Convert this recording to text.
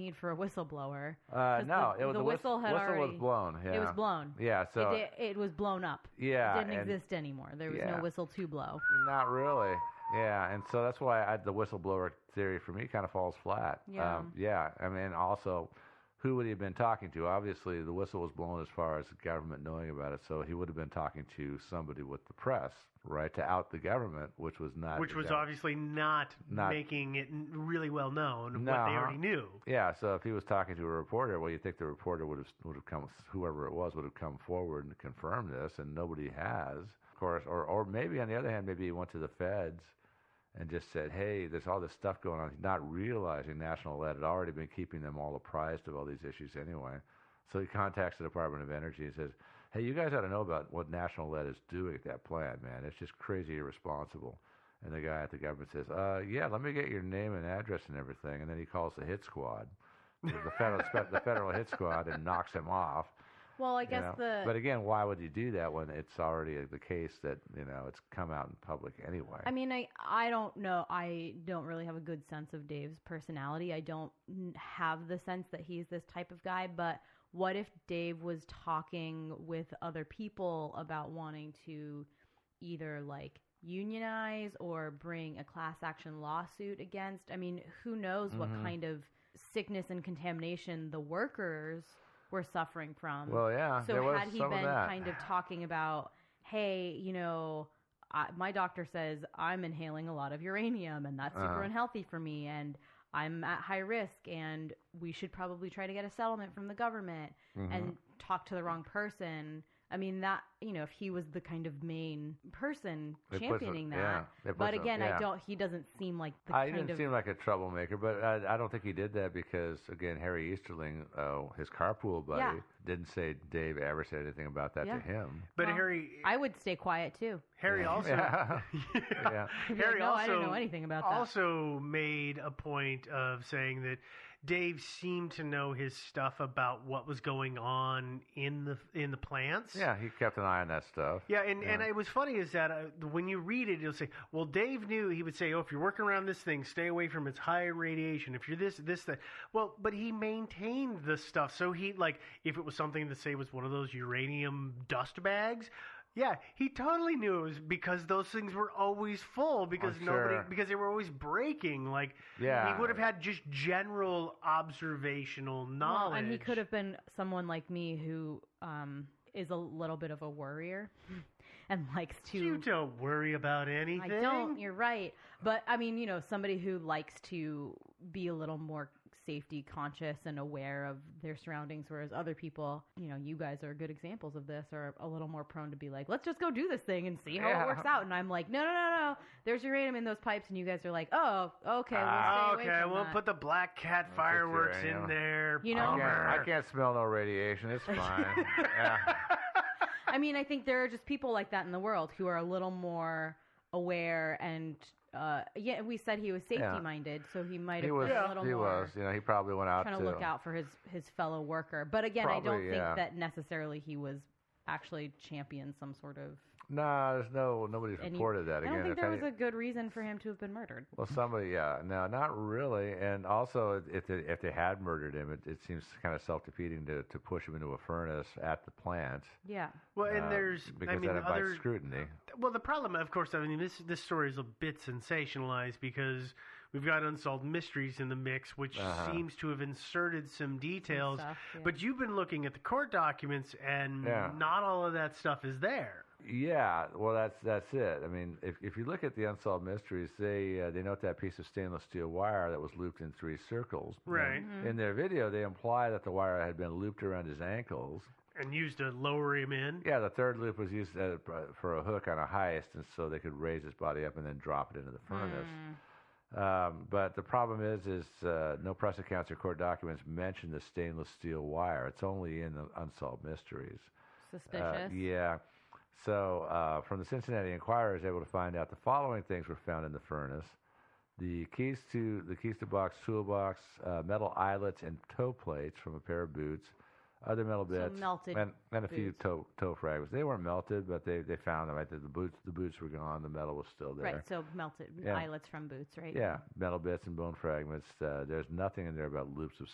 need for a whistleblower. No, the whistle was blown. Yeah. It was blown. Yeah, so it was blown up. Yeah, it didn't exist anymore. There was no whistle to blow. Not really. Yeah, and so that's why the whistleblower theory for me kind of falls flat. Yeah. I mean, also, who would he have been talking to? Obviously, the whistle was blown as far as the government knowing about it, so he would have been talking to somebody with the press, right, to out the government, which was not. Which was obviously not making it really well known what they already knew. Yeah, so if he was talking to a reporter, well, you think the reporter would have come, whoever it was, would have come forward and confirmed this, and nobody has, of course. Or maybe on the other hand, maybe he went to the feds and just said, hey, there's all this stuff going on, not realizing National Lead had already been keeping them all apprised of all these issues anyway. So he contacts the Department of Energy and says, hey, you guys ought to know about what National Lead is doing at that plant, man. It's just crazy irresponsible. And the guy at the government says, yeah, let me get your name and address and everything. And then he calls the hit squad, the federal hit squad, and knocks him off. Well, I guess But again, why would you do that when it's already the case that, it's come out in public anyway? I mean, I don't know. I don't really have a good sense of Dave's personality. I don't have the sense that he's this type of guy. But what if Dave was talking with other people about wanting to either, unionize or bring a class action lawsuit against? I mean, who knows what kind of sickness and contamination the workers were suffering from. Well, yeah. So had he been kind of talking about, hey, my doctor says I'm inhaling a lot of uranium and that's super unhealthy for me and I'm at high risk and we should probably try to get a settlement from the government and talk to the wrong person. I mean, that, if he was the kind of main person championing that. But again, he doesn't seem like the He didn't seem like a troublemaker, but I don't think he did that because, again, Harry Easterling, his carpool buddy, didn't say Dave ever said anything about that to him. But Harry... I would stay quiet, too. Harry also... Harry also... I didn't know anything about that. Also made a point of saying that Dave seemed to know his stuff about what was going on in the plants. Yeah, he kept an eye on that stuff. Yeah, and it was funny is that when you read it, it'll say, well, Dave knew, he would say, if you're working around this thing, stay away from its high radiation. If you're this, that. Well, but he maintained the stuff. So he, if it was something that, say, was one of those uranium dust bags, yeah, he totally knew it was because those things were always full because because they were always breaking. He would have had just general observational knowledge. Well, and he could have been someone like me who is a little bit of a worrier and likes to... You don't worry about anything. I don't, you're right. But, I mean, somebody who likes to be a little more safety conscious and aware of their surroundings, whereas other people, you guys are good examples of this, are a little more prone to be like, let's just go do this thing and see how it works out. And I'm like, no. There's uranium in those pipes. And you guys are like, oh, okay, we'll stay away from we'll that. put the Black Cat fireworks in there. I can't smell no radiation. It's fine. I mean, I think there are just people like that in the world who are a little more aware and we said he was safety-minded, so he might have been a little more... He was. He probably went out trying to look out for his fellow worker. But again, I don't think that necessarily he was actually champion some sort of... No, nobody's reported that. Again, I don't think there was a good reason for him to have been murdered. Well, somebody, no, not really. And also, if they had murdered him, it seems kind of self-defeating to push him into a furnace at the plant. Yeah. Well, and there's... Because that invites scrutiny. Well, the problem, of course, this story is a bit sensationalized because we've got Unsolved Mysteries in the mix, which seems to have inserted some details. But you've been looking at the court documents, and not all of that stuff is there. Yeah, well, that's it. I mean, if you look at the Unsolved Mysteries, they note that piece of stainless steel wire that was looped in 3 circles. Right. In their video, they imply that the wire had been looped around his ankles. And used to lower him in? Yeah, the third loop was used for a hook on a heist, and so they could raise his body up and then drop it into the furnace. But the problem is no press accounts or court documents mention the stainless steel wire. It's only in the Unsolved Mysteries. Suspicious. Yeah. So from the Cincinnati Enquirer, I was able to find out the following things were found in the furnace: the keys to box toolbox, metal eyelets and toe plates from a pair of boots, other metal bits, and a few toe fragments. They weren't melted, but they found them. Right? The boots were gone. The metal was still there. Right. So melted eyelets from boots, right? Yeah, metal bits and bone fragments. There's nothing in there about loops of